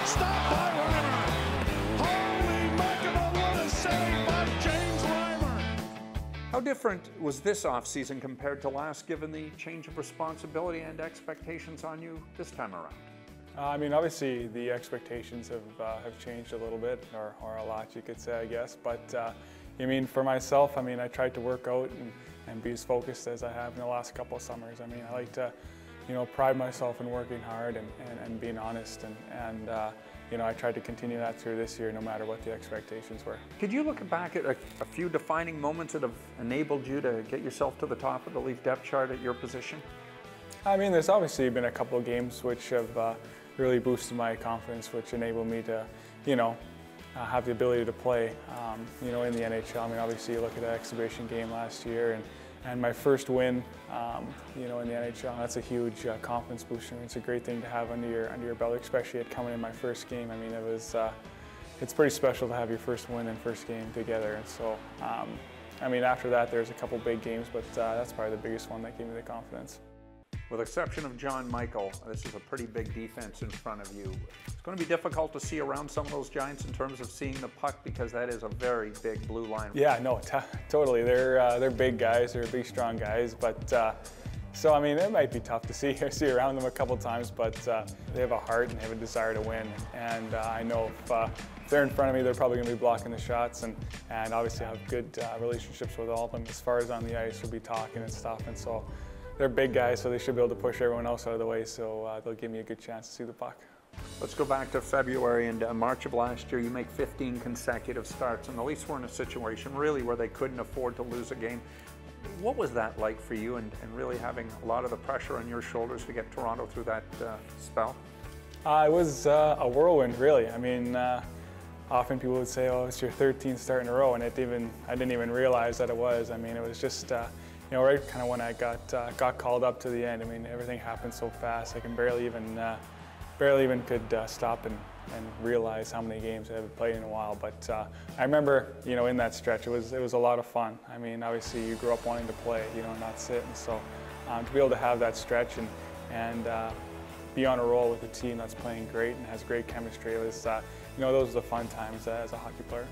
stop by Reimer. Holy mackerel, what a save by James Reimer. How different was this offseason compared to last, given the change of responsibility and expectations on you this time around? I mean, obviously the expectations have changed a little bit, or a lot, you could say, I guess. But I mean, for myself, I mean, I tried to work out and be as focused as I have in the last couple of summers. I mean, I like to, you know, pride myself in working hard and being honest, and you know, I tried to continue that through this year, no matter what the expectations were. Could you look back at a few defining moments that have enabled you to get yourself to the top of the Leaf depth chart at your position? I mean, there's obviously been a couple of games which have really boosted my confidence, which enabled me to, you know, have the ability to play, you know, in the NHL. I mean, obviously you look at the exhibition game last year and my first win, you know, in the NHL. That's a huge confidence booster. It's a great thing to have under your belt, especially at coming in my first game. I mean, it was, it's pretty special to have your first win and first game together. And so, I mean, after that, there's a couple big games, but that's probably the biggest one that gave me the confidence. With the exception of John Michael, this is a pretty big defense in front of you. It's going to be difficult to see around some of those Giants in terms of seeing the puck, because that is a very big blue line. Yeah, no, totally. They're big guys. They're big, strong guys. But so I mean, it might be tough to see around them a couple times. But they have a heart and they have a desire to win. And I know if they're in front of me, they're probably going to be blocking the shots. And obviously have good relationships with all of them. As far as on the ice, we'll be talking and stuff. And so they're big guys, so they should be able to push everyone else out of the way, so they'll give me a good chance to see the puck. Let's go back to February and March of last year. You make 15 consecutive starts, and the Leafs were in a situation really where they couldn't afford to lose a game. What was that like for you, and really having a lot of the pressure on your shoulders to get Toronto through that spell? It was a whirlwind, really. I mean, often people would say, oh, it's your 13th start in a row, and I didn't even realize that it was. I mean, it was just you know, right kind of when I got called up to the end. I mean, everything happened so fast. I can barely even could stop and realize how many games I haven't played in a while. But I remember, you know, in that stretch, it was a lot of fun. I mean, obviously you grew up wanting to play, you know, not sit. And so to be able to have that stretch and be on a roll with a team that's playing great and has great chemistry, it was, you know, those are the fun times as a hockey player.